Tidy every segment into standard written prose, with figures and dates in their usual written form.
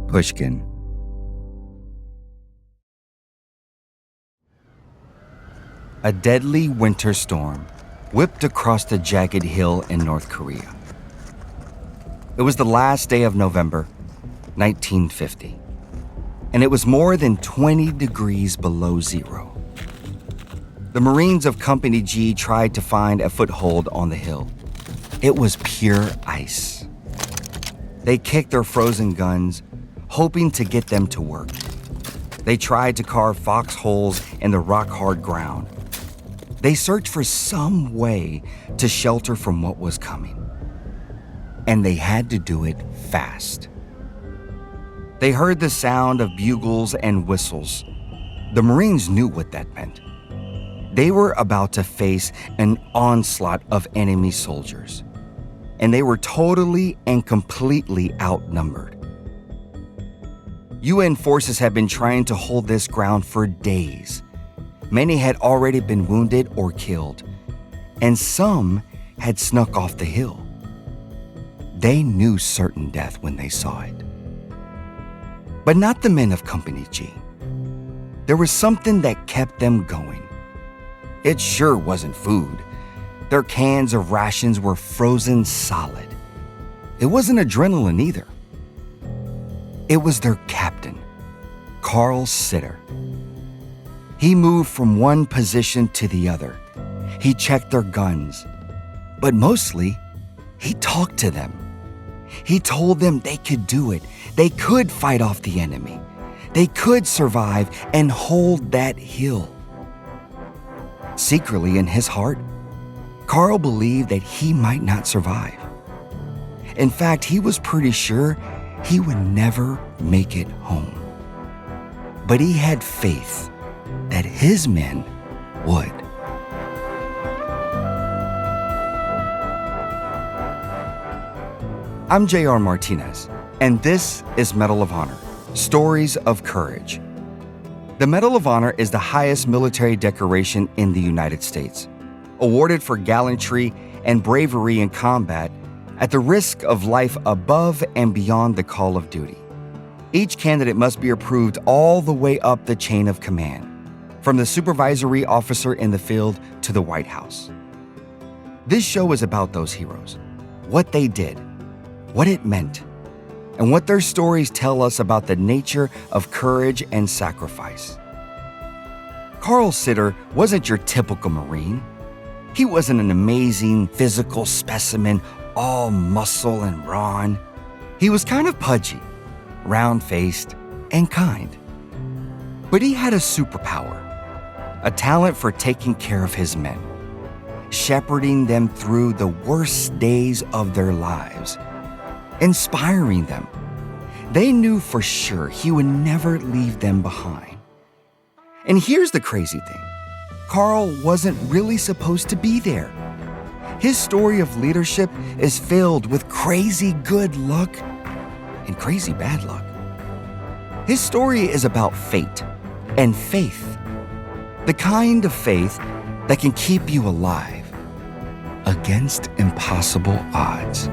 Pushkin. A deadly winter storm whipped across the jagged hill in North Korea. It was the last day of November, 1950, and it was more than 20 degrees below zero. The Marines of Company G tried to find a foothold on the hill. It was pure ice. They kicked their frozen guns, hoping to get them to work. They tried to carve foxholes in the rock-hard ground. They searched for some way to shelter from what was coming. And they had to do it fast. They heard the sound of bugles and whistles. The Marines knew what that meant. They were about to face an onslaught of enemy soldiers, and they were totally and completely outnumbered. UN forces had been trying to hold this ground for days. Many had already been wounded or killed, and some had snuck off the hill. They knew certain death when they saw it. But not the men of Company G. There was something that kept them going. It sure wasn't food. Their cans of rations were frozen solid. It wasn't adrenaline either. It was their captain, Carl Sitter. He moved from one position to the other. He checked their guns. But mostly, he talked to them. He told them they could do it. They could fight off the enemy. They could survive and hold that hill. Secretly in his heart, Carl believed that he might not survive. In fact, he was pretty sure he would never make it home. But he had faith that his men would. I'm J.R. Martinez, and this is Medal of Honor, Stories of Courage. The Medal of Honor is the highest military decoration in the United States, awarded for gallantry and bravery in combat at the risk of life above and beyond the call of duty. Each candidate must be approved all the way up the chain of command, from the supervisory officer in the field to the White House. This show is about those heroes, what they did, what it meant, and what their stories tell us about the nature of courage and sacrifice. Carl Sitter wasn't your typical Marine. He wasn't an amazing physical specimen, all muscle and brawn. He was kind of pudgy, round-faced, and kind. But he had a superpower, a talent for taking care of his men, shepherding them through the worst days of their lives, inspiring them. They knew for sure he would never leave them behind. And here's the crazy thing. Carl wasn't really supposed to be there. His story of leadership is filled with crazy good luck and crazy bad luck. His story is about fate and faith, the kind of faith that can keep you alive against impossible odds.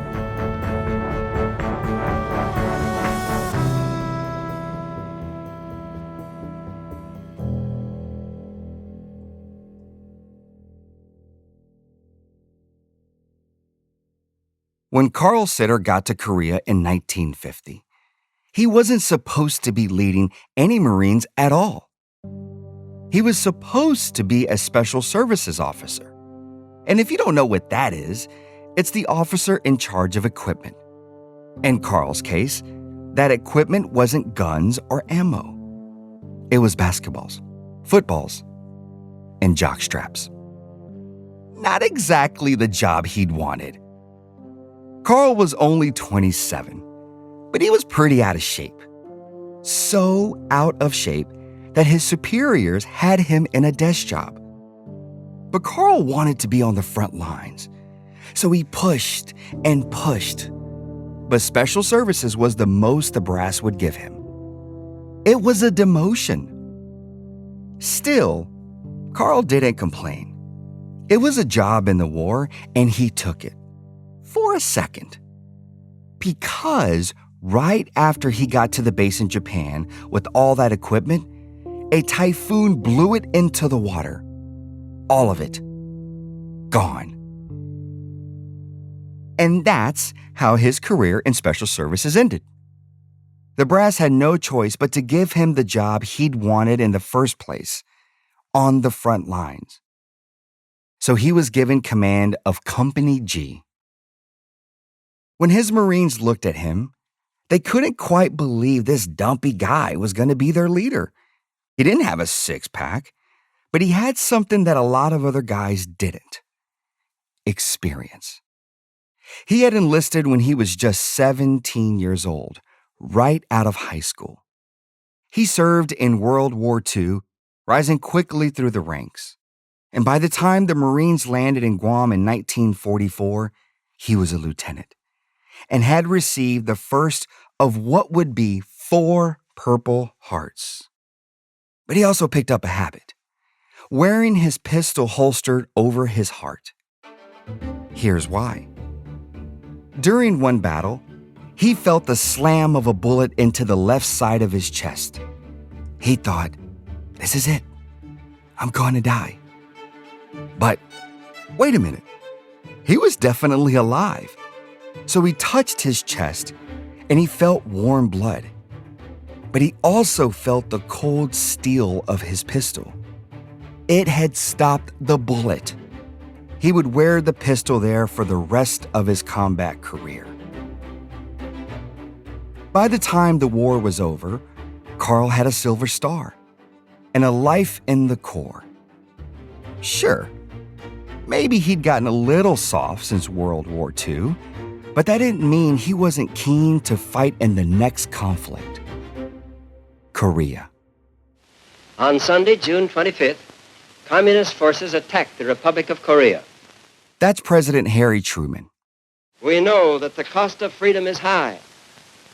When Carl Sitter got to Korea in 1950, he wasn't supposed to be leading any Marines at all. He was supposed to be a special services officer. And if you don't know what that is, it's the officer in charge of equipment. In Carl's case, that equipment wasn't guns or ammo. It was basketballs, footballs, and jockstraps. Not exactly the job he'd wanted. Carl was only 27, but he was pretty out of shape. So out of shape that his superiors had him in a desk job. But Carl wanted to be on the front lines, so he pushed and pushed. But special services was the most the brass would give him. It was a demotion. Still, Carl didn't complain. It was a job in the war, and he took it. For a second. Because Right after he got to the base in Japan with all that equipment, a typhoon blew it into the water. All of it. Gone. And that's how his career in special services ended. The brass had no choice but to give him the job he'd wanted in the first place, on the front lines. So he was given command of Company G. When his Marines looked at him, they couldn't quite believe this dumpy guy was going to be their leader. He didn't have a six-pack, but he had something that a lot of other guys didn't. Experience. He had enlisted when he was just 17 years old, right out of high school. He served in World War II, rising quickly through the ranks. And by the time the Marines landed in Guam in 1944, he was a lieutenant and had received the first of what would be 4 Purple Hearts. But he also picked up a habit, wearing his pistol holstered over his heart. Here's why. During one battle, he felt the slam of a bullet into the left side of his chest. He thought, this is it. I'm going to die. But wait a minute. He was definitely alive. So he touched his chest and he felt warm blood. But he also felt the cold steel of his pistol. It had stopped the bullet. He would wear the pistol there for the rest of his combat career. By the time the war was over, Carl had a Silver Star and a life in the Corps. Sure, maybe he'd gotten a little soft since World War II, but that didn't mean he wasn't keen to fight in the next conflict. Korea. On Sunday, June 25th, Communist forces attacked the Republic of Korea. That's President Harry Truman. We know that the cost of freedom is high,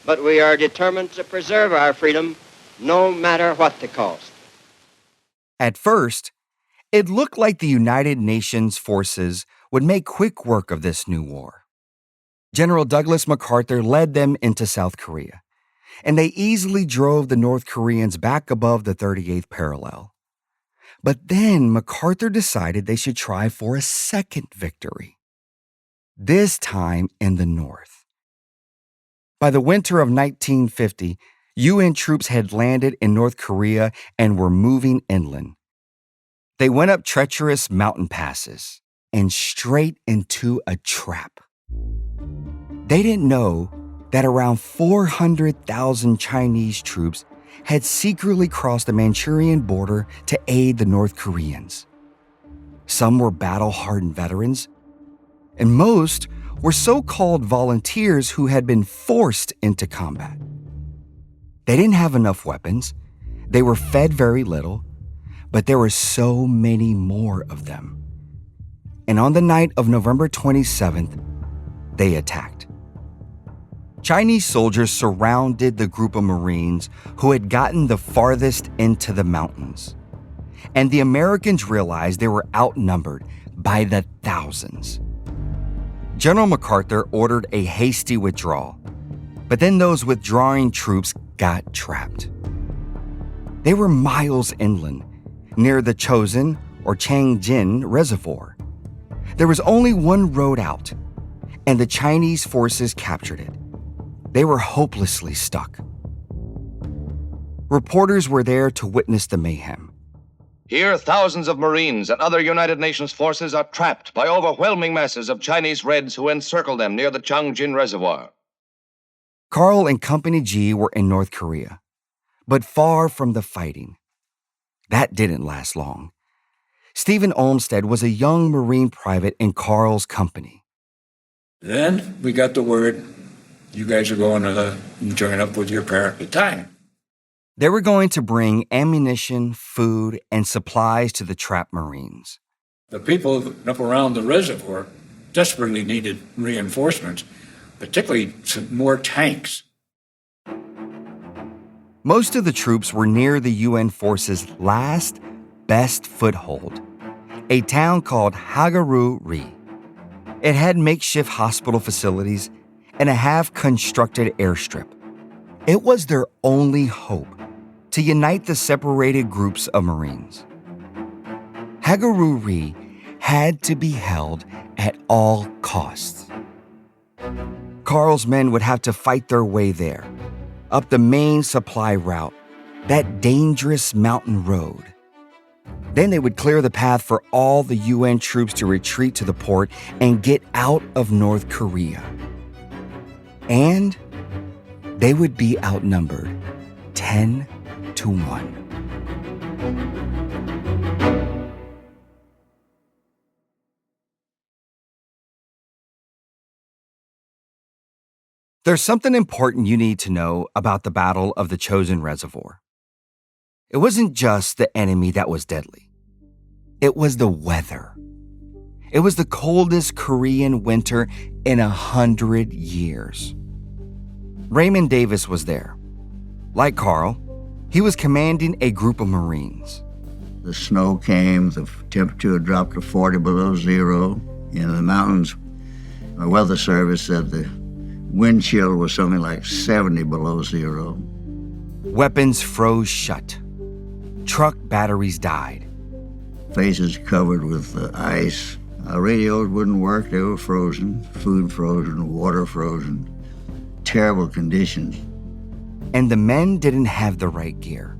but we are determined to preserve our freedom no matter what the cost. At first, it looked like the United Nations forces would make quick work of this new war. General Douglas MacArthur led them into South Korea, and they easily drove the North Koreans back above the 38th parallel. But then MacArthur decided they should try for a second victory, this time in the North. By the winter of 1950, UN troops had landed in North Korea and were moving inland. They went up treacherous mountain passes and straight into a trap. They didn't know that around 400,000 Chinese troops had secretly crossed the Manchurian border to aid the North Koreans. Some were battle-hardened veterans, and most were so-called volunteers who had been forced into combat. They didn't have enough weapons, they were fed very little, but there were so many more of them. And on the night of November 27th, they attacked. Chinese soldiers surrounded the group of Marines who had gotten the farthest into the mountains. And the Americans realized they were outnumbered by the thousands. General MacArthur ordered a hasty withdrawal, but then those withdrawing troops got trapped. They were miles inland, near the Chosin or Changjin Reservoir. There was only one road out, and the Chinese forces captured it. They were hopelessly stuck. Reporters were there to witness the mayhem. Here, thousands of Marines and other United Nations forces are trapped by overwhelming masses of Chinese Reds who encircle them near the Changjin Reservoir. Carl and Company G were in North Korea, but far from the fighting. That didn't last long. Stephen Olmsted was a young Marine private in Carl's company. Then we got the word, you guys are going to join up with your parent battalion. They were going to bring ammunition, food, and supplies to the trapped Marines. The people up around the reservoir desperately needed reinforcements, particularly some more tanks. Most of the troops were near the UN forces' last, best foothold, a town called Hagaru-ri. It had makeshift hospital facilities and a half-constructed airstrip. It was their only hope to unite the separated groups of Marines. Haga-Ru-Ri had to be held at all costs. Carl's men would have to fight their way there, up the main supply route, that dangerous mountain road. Then they would clear the path for all the UN troops to retreat to the port and get out of North Korea. And they would be outnumbered 10-1. There's something important you need to know about the Battle of the Chosin Reservoir. It wasn't just the enemy that was deadly. It was the weather. It was the coldest Korean winter in 100 years. Raymond Davis was there. Like Carl, he was commanding a group of Marines. The snow came, the temperature dropped to 40 below zero. In the mountains, the weather service said the wind chill was something like 70 below zero. Weapons froze shut. Truck batteries died. Faces covered with ice. Our radios wouldn't work, they were frozen. Food frozen, water frozen. Terrible conditions. And the men didn't have the right gear.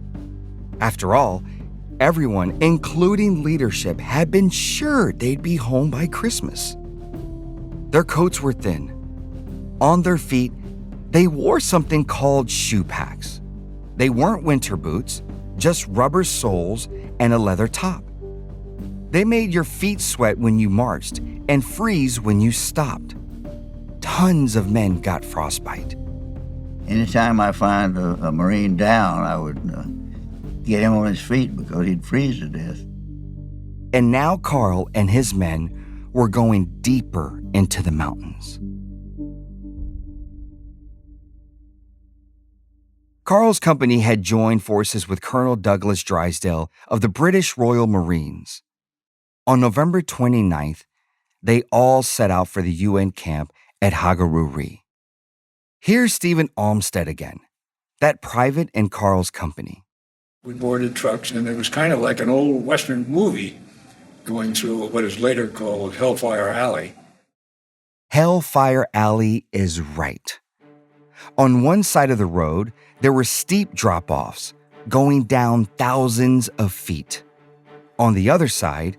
After all, everyone, including leadership, had been sure they'd be home by Christmas. Their coats were thin. On their feet, they wore something called shoe packs. They weren't winter boots, just rubber soles and a leather top. They made your feet sweat when you marched and freeze when you stopped. Tons of men got frostbite. Anytime I find a Marine down, I would get him on his feet because he'd freeze to death. And now Carl and his men were going deeper into the mountains. Carl's company had joined forces with Colonel Douglas Drysdale of the British Royal Marines. On November 29th, they all set out for the UN camp at Haga-Ru-Ri. Here's Stephen Olmsted again, that private in Carl's company. We boarded trucks, and it was kind of like an old Western movie going through what is later called Hellfire Alley. Hellfire Alley is right. On one side of the road, there were steep drop-offs going down thousands of feet. On the other side,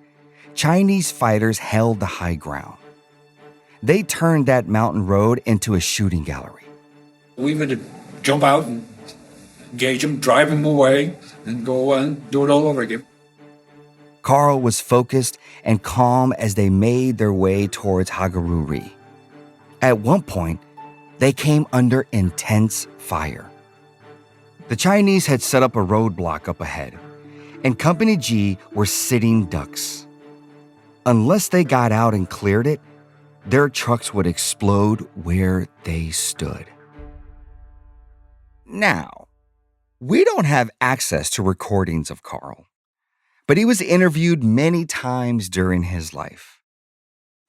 Chinese fighters held the high ground. They turned that mountain road into a shooting gallery. We would jump out and engage them, drive them away, and go on, do it all over again. Carl was focused and calm as they made their way towards Haga-Ru-Ri. At one point, they came under intense fire. The Chinese had set up a roadblock up ahead, and Company G were sitting ducks. Unless they got out and cleared it, their trucks would explode where they stood. Now, we don't have access to recordings of Carl, but he was interviewed many times during his life.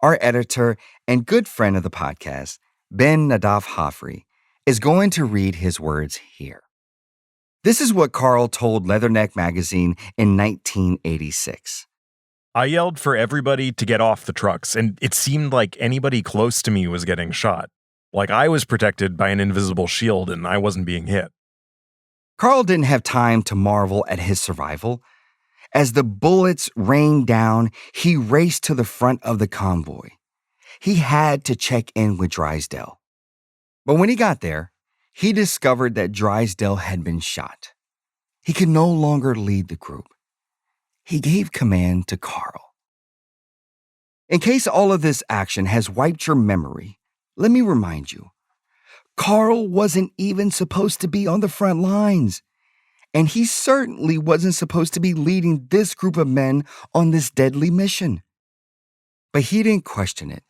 Our editor and good friend of the podcast, Ben Nadav Hafri, is going to read his words here. This is what Carl told Leatherneck magazine in 1986. I yelled for everybody to get off the trucks, and it seemed like anybody close to me was getting shot. Like I was protected by an invisible shield and I wasn't being hit. Carl didn't have time to marvel at his survival. As the bullets rained down, he raced to the front of the convoy. He had to check in with Drysdale. But when he got there, he discovered that Drysdale had been shot. He could no longer lead the group. He gave command to Carl. In case all of this action has wiped your memory, let me remind you, Carl wasn't even supposed to be on the front lines, and he certainly wasn't supposed to be leading this group of men on this deadly mission. But he didn't question it.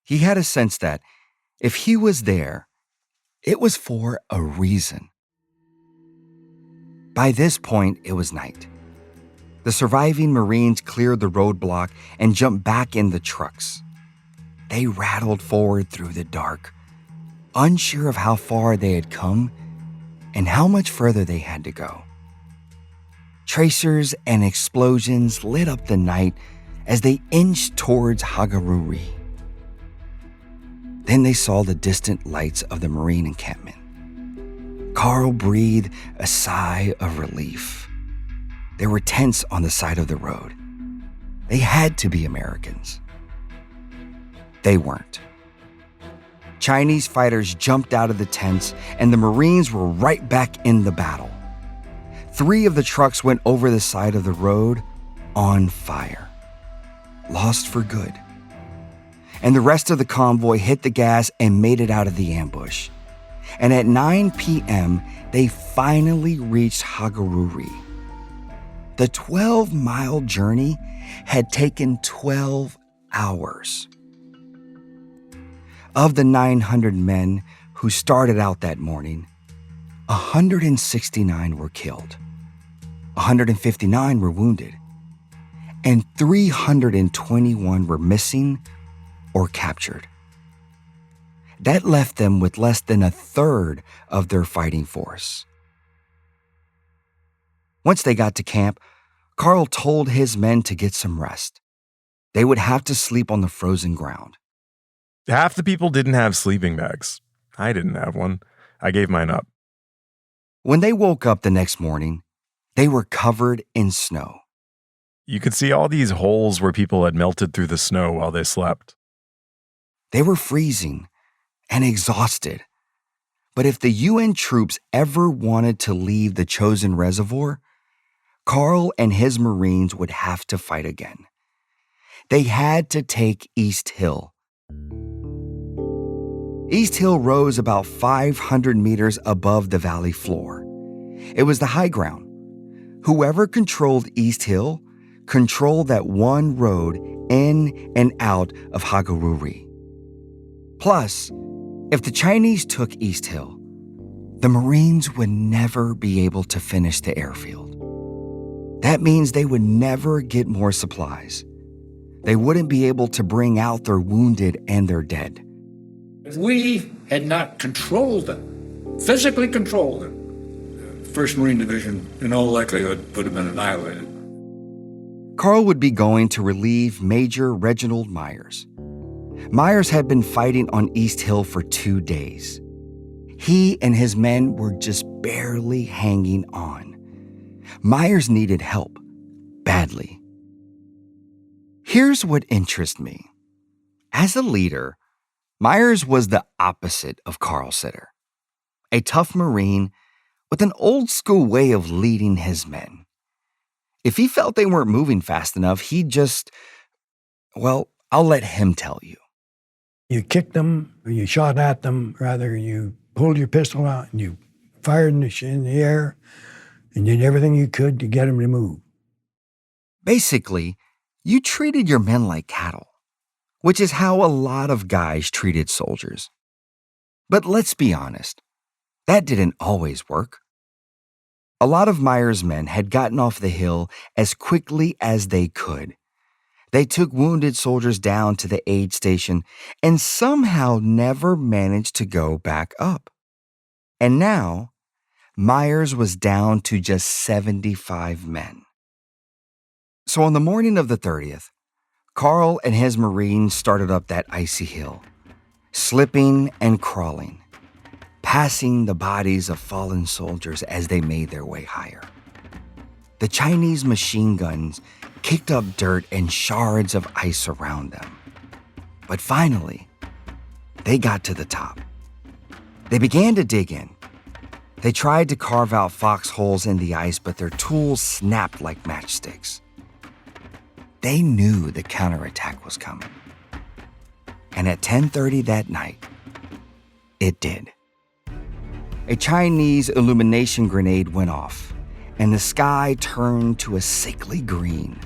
He had a sense that if he was there, it was for a reason. By this point, it was night. The surviving Marines cleared the roadblock and jumped back in the trucks. They rattled forward through the dark, unsure of how far they had come and how much further they had to go. Tracers and explosions lit up the night as they inched towards Hagaruri. Then they saw the distant lights of the Marine encampment. Carl breathed a sigh of relief. There were tents on the side of the road. They had to be Americans. They weren't. Chinese fighters jumped out of the tents, and the Marines were right back in the battle. 3 of the trucks went over the side of the road on fire, lost for good. And the rest of the convoy hit the gas and made it out of the ambush. And at 9 p.m., they finally reached Hagaruri. The 12-mile journey had taken 12 hours. Of the 900 men who started out that morning, 169 were killed, 159 were wounded, and 321 were missing or captured. That left them with less than a third of their fighting force. Once they got to camp, Carl told his men to get some rest. They would have to sleep on the frozen ground. Half the people didn't have sleeping bags. I didn't have one. I gave mine up. When they woke up the next morning, they were covered in snow. You could see all these holes where people had melted through the snow while they slept. They were freezing and exhausted. But if the UN troops ever wanted to leave the Chosin Reservoir, Carl and his Marines would have to fight again. They had to take East Hill. East Hill rose about 500 meters above the valley floor. It was the high ground. Whoever controlled East Hill controlled that one road in and out of Hagaruri. Plus, if the Chinese took East Hill, the Marines would never be able to finish the airfield. That means they would never get more supplies. They wouldn't be able to bring out their wounded and their dead. If we had not controlled them, physically controlled them, the 1st Marine Division, in all likelihood, would have been annihilated. Carl would be going to relieve Major Reginald Myers. Myers had been fighting on East Hill for 2 days. He and his men were just barely hanging on. Myers needed help, badly. Here's what interests me. As a leader, Myers was the opposite of Carl Sitter, a tough Marine with an old-school way of leading his men. If he felt they weren't moving fast enough, he'd just, well, I'll let him tell you. You kicked them, or you shot at them, rather. You pulled your pistol out and you fired in the air and did everything you could to get them to move. Basically, you treated your men like cattle, which is how a lot of guys treated soldiers. But let's be honest, that didn't always work. A lot of Myers' men had gotten off the hill as quickly as they could. They took wounded soldiers down to the aid station and somehow never managed to go back up. And now, Myers was down to just 75 men. So on the morning of the 30th, Carl and his Marines started up that icy hill, slipping and crawling, passing the bodies of fallen soldiers as they made their way higher. The Chinese machine guns kicked up dirt and shards of ice around them. But finally, they got to the top. They began to dig in. They tried to carve out foxholes in the ice, but their tools snapped like matchsticks. They knew the counterattack was coming. And at 10:30 that night, it did. A Chinese illumination grenade went off, and the sky turned to a sickly green.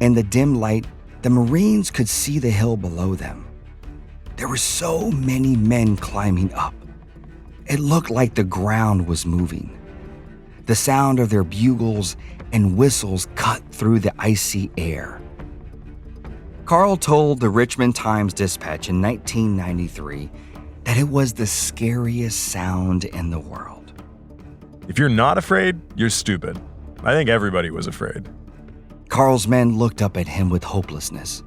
In the dim light, the Marines could see the hill below them. There were so many men climbing up. It looked like the ground was moving. The sound of their bugles and whistles cut through the icy air. Carl told the Richmond Times-Dispatch in 1993 that it was the scariest sound in the world. If you're not afraid, you're stupid. I think everybody was afraid. Carl's men looked up at him with hopelessness.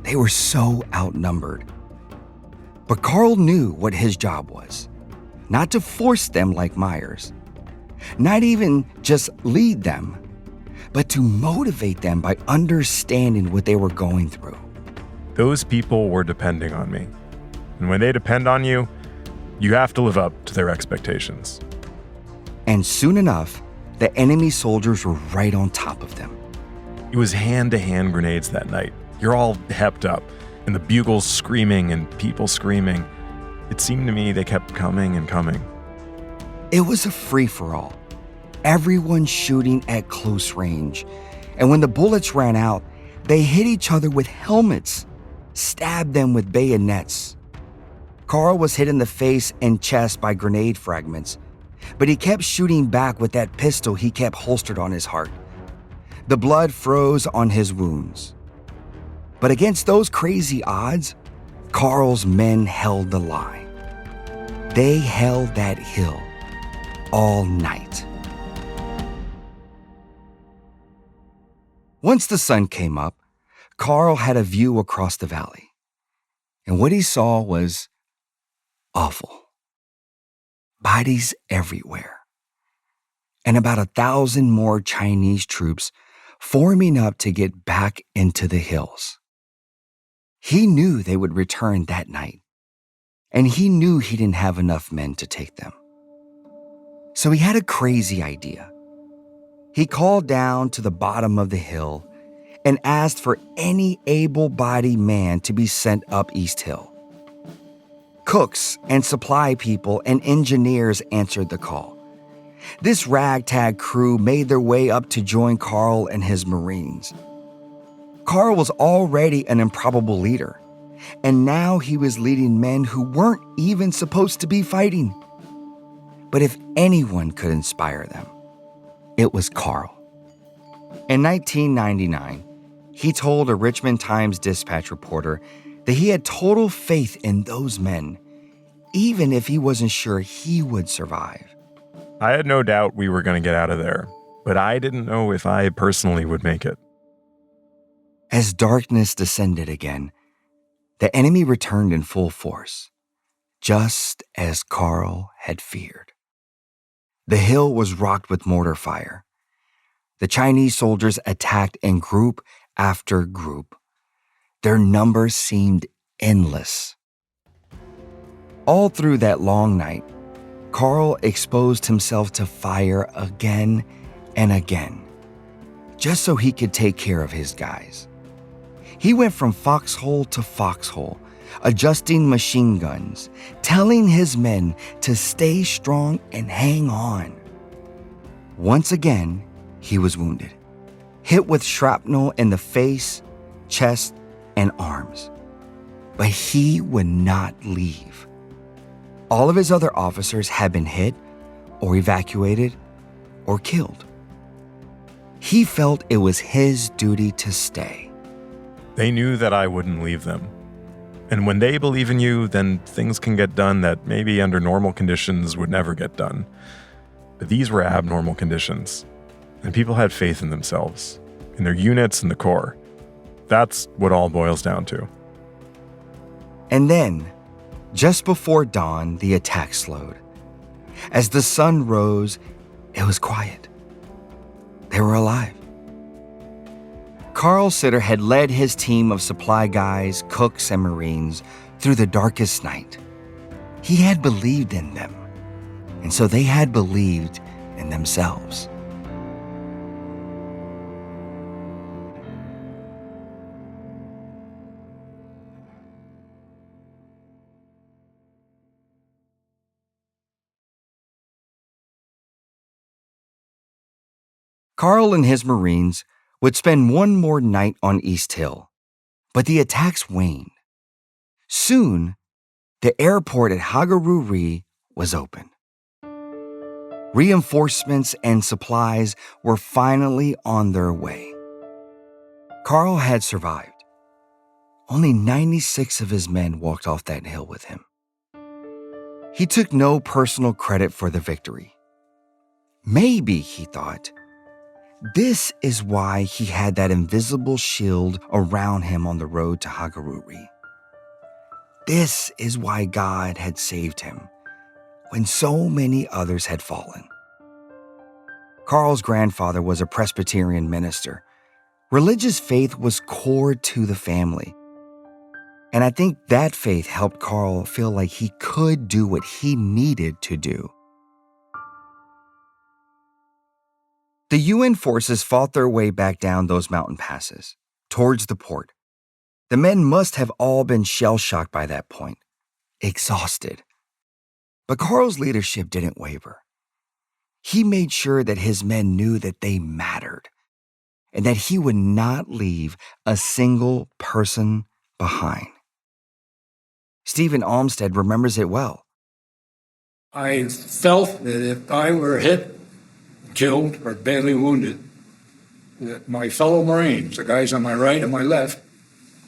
They were so outnumbered. But Carl knew what his job was. Not to force them like Myers. Not even just lead them, but to motivate them by understanding what they were going through. Those people were depending on me. And when they depend on you, you have to live up to their expectations. And soon enough, the enemy soldiers were right on top of them. It was hand-to-hand grenades that night. You're all hepped up, and the bugles screaming and people screaming. It seemed to me they kept coming and coming. It was a free-for-all. Everyone shooting at close range. And when the bullets ran out, they hit each other with helmets, stabbed them with bayonets. Carl was hit in the face and chest by grenade fragments, but he kept shooting back with that pistol he kept holstered on his heart. The blood froze on his wounds. But against those crazy odds, Carl's men held the line. They held that hill all night. Once the sun came up, Carl had a view across the valley. And what he saw was awful. Bodies everywhere. And about 1,000 more Chinese troops forming up to get back into the hills. He knew they would return that night, and he knew he didn't have enough men to take them. So he had a crazy idea. He called down to the bottom of the hill and asked for any able-bodied man to be sent up East Hill. Cooks and supply people and engineers answered the call. This ragtag crew made their way up to join Carl and his Marines. Carl was already an improbable leader, and now he was leading men who weren't even supposed to be fighting. But if anyone could inspire them, it was Carl. In 1999, he told a Richmond Times-Dispatch reporter that he had total faith in those men, even if he wasn't sure he would survive. I had no doubt we were going to get out of there, but I didn't know if I personally would make it. As darkness descended again, the enemy returned in full force, just as Carl had feared. The hill was rocked with mortar fire. The Chinese soldiers attacked in group after group. Their numbers seemed endless. All through that long night, Carl exposed himself to fire again and again, just so he could take care of his guys. He went from foxhole to foxhole, adjusting machine guns, telling his men to stay strong and hang on. Once again, he was wounded, hit with shrapnel in the face, chest, and arms. But he would not leave. All of his other officers had been hit or evacuated or killed. He felt it was his duty to stay. They knew that I wouldn't leave them. And when they believe in you, then things can get done that maybe under normal conditions would never get done. But these were abnormal conditions, and people had faith in themselves, in their units and the Corps. That's what all boils down to. And then, just before dawn, the attack slowed. As the sun rose, it was quiet. They were alive. Carl Sitter had led his team of supply guys, cooks, and Marines through the darkest night. He had believed in them, and so they had believed in themselves. Carl and his Marines would spend one more night on East Hill, but the attacks waned. Soon, the airport at Hagaruri was open. Reinforcements and supplies were finally on their way. Carl had survived. Only 96 of his men walked off that hill with him. He took no personal credit for the victory. Maybe, he thought, this is why he had that invisible shield around him on the road to Hagaruri. This is why God had saved him when so many others had fallen. Carl's grandfather was a Presbyterian minister. Religious faith was core to the family. And I think that faith helped Carl feel like he could do what he needed to do. The UN forces fought their way back down those mountain passes, towards the port. The men must have all been shell-shocked by that point, exhausted. But Carl's leadership didn't waver. He made sure that his men knew that they mattered and that he would not leave a single person behind. Stephen Olmsted remembers it well. I felt that if I were hit, killed, or badly wounded, that my fellow Marines, the guys on my right and my left,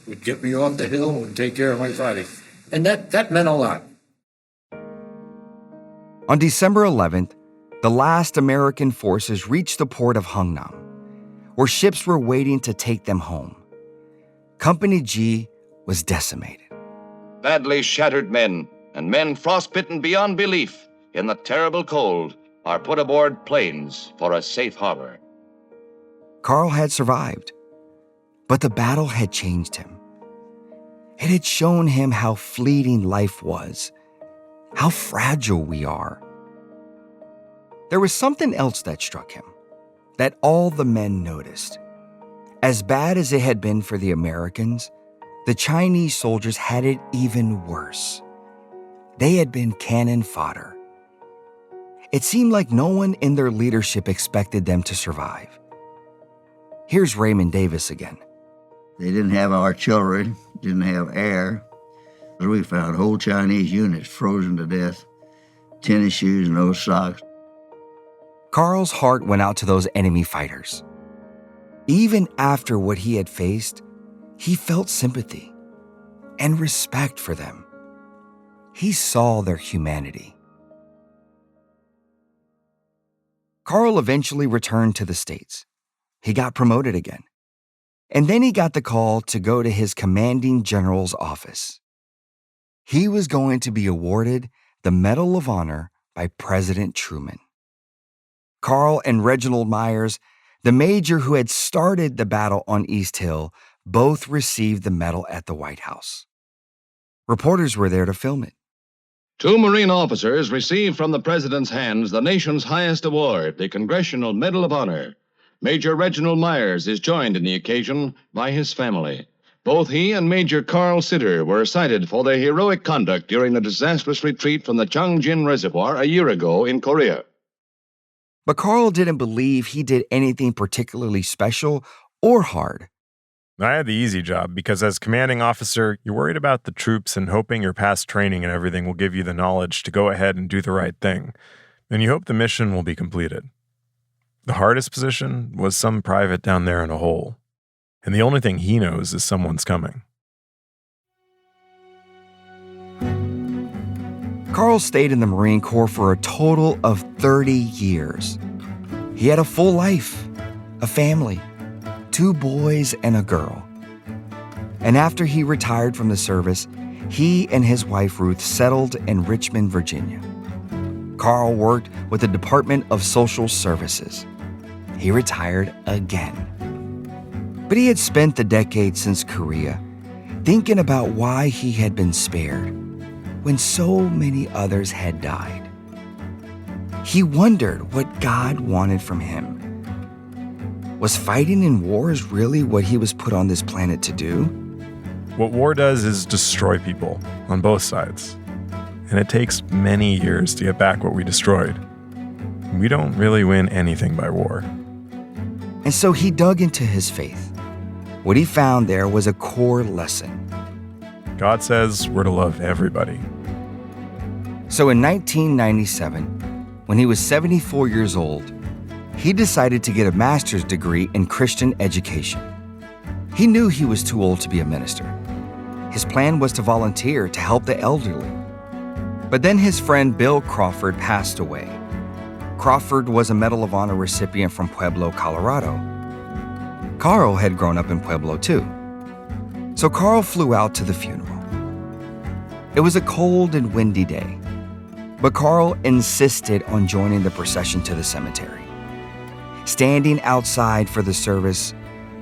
would get me off the hill and take care of my body. And that meant a lot. On December 11th, the last American forces reached the port of Hungnam, where ships were waiting to take them home. Company G was decimated. Badly shattered men and men frostbitten beyond belief in the terrible cold are put aboard planes for a safe harbor. Carl had survived, but the battle had changed him. It had shown him how fleeting life was, how fragile we are. There was something else that struck him, that all the men noticed. As bad as it had been for the Americans, the Chinese soldiers had it even worse. They had been cannon fodder. It seemed like no one in their leadership expected them to survive. Here's Raymond Davis again. They didn't have artillery, didn't have air. We found whole Chinese units frozen to death, tennis shoes, no socks. Carl's heart went out to those enemy fighters. Even after what he had faced, he felt sympathy and respect for them. He saw their humanity. Carl eventually returned to the States. He got promoted again. And then he got the call to go to his commanding general's office. He was going to be awarded the Medal of Honor by President Truman. Carl and Reginald Myers, the major who had started the battle on East Hill, both received the medal at the White House. Reporters were there to film it. 2 Marine officers received from the president's hands the nation's highest award, the Congressional Medal of Honor. Major Reginald Myers is joined in the occasion by his family. Both he and Major Carl Sitter were cited for their heroic conduct during the disastrous retreat from the Changjin Reservoir a year ago in Korea. But Carl didn't believe he did anything particularly special or hard. I had the easy job because as commanding officer, you're worried about the troops and hoping your past training and everything will give you the knowledge to go ahead and do the right thing. And you hope the mission will be completed. The hardest position was some private down there in a hole. And the only thing he knows is someone's coming. Carl stayed in the Marine Corps for a total of 30 years. He had a full life, a family, 2 boys and a girl. And after he retired from the service, he and his wife Ruth settled in Richmond, Virginia. Carl worked with the Department of Social Services. He retired again. But he had spent the decade since Korea thinking about why he had been spared when so many others had died. He wondered what God wanted from him. Was fighting in wars really what he was put on this planet to do? What war does is destroy people on both sides. And it takes many years to get back what we destroyed. We don't really win anything by war. And so he dug into his faith. What he found there was a core lesson. God says we're to love everybody. So in 1997, when he was 74 years old, he decided to get a master's degree in Christian education. He knew he was too old to be a minister. His plan was to volunteer to help the elderly. But then his friend Bill Crawford passed away. Crawford was a Medal of Honor recipient from Pueblo, Colorado. Carl had grown up in Pueblo too. So Carl flew out to the funeral. It was a cold and windy day, but Carl insisted on joining the procession to the cemetery. Standing outside for the service,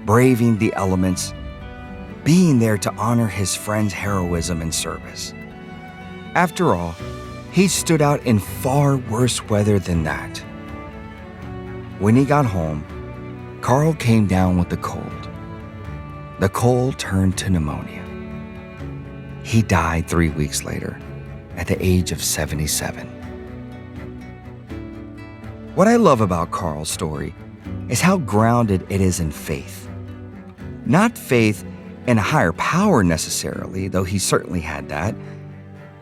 braving the elements, being there to honor his friend's heroism and service. After all, he stood out in far worse weather than that. When he got home, Carl came down with the cold. The cold turned to pneumonia. He died 3 weeks later at the age of 77. What I love about Carl's story is how grounded it is in faith. Not faith in a higher power necessarily, though he certainly had that.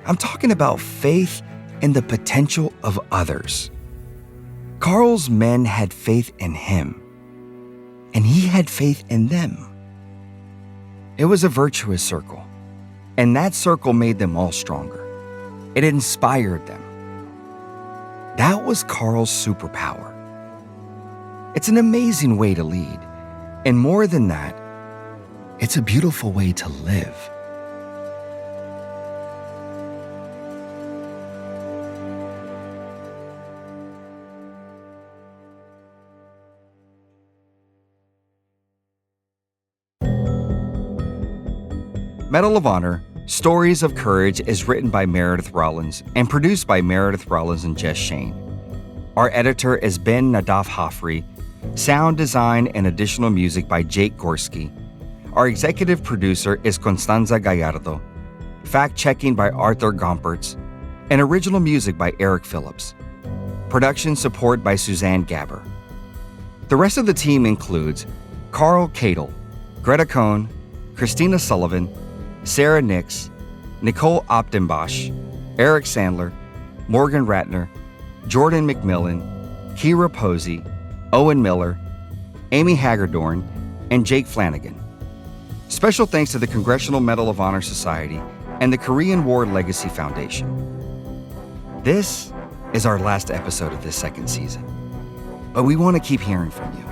I'm talking about faith in the potential of others. Carl's men had faith in him, and he had faith in them. It was a virtuous circle, and that circle made them all stronger. It inspired them. That was Carl's superpower. It's an amazing way to lead, and more than that, it's a beautiful way to live. Medal of Honor, Stories of Courage is written by Meredith Rollins and produced by Meredith Rollins and Jess Shane. Our editor is Ben Nadaf Hafri, sound design and additional music by Jake Gorski. Our executive producer is Constanza Gallardo, fact-checking by Arthur Gompertz, and original music by Eric Phillips. Production support by Suzanne Gabber. The rest of the team includes Carl Cadle, Greta Cohn, Christina Sullivan, Sarah Nix, Nicole Optenbosch, Eric Sandler, Morgan Ratner, Jordan McMillan, Kira Posey, Owen Miller, Amy Hagerdorn, and Jake Flanagan. Special thanks to the Congressional Medal of Honor Society and the Korean War Legacy Foundation. This is our last episode of this second season, but we want to keep hearing from you.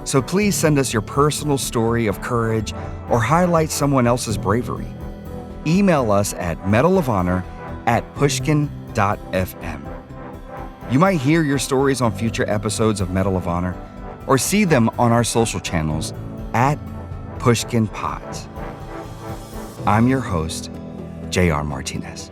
So please send us your personal story of courage or highlight someone else's bravery. Email us at medalofhonor@pushkin.fm. You might hear your stories on future episodes of Medal of Honor or see them on our social channels at Pushkin Pods. I'm your host, J.R. Martinez.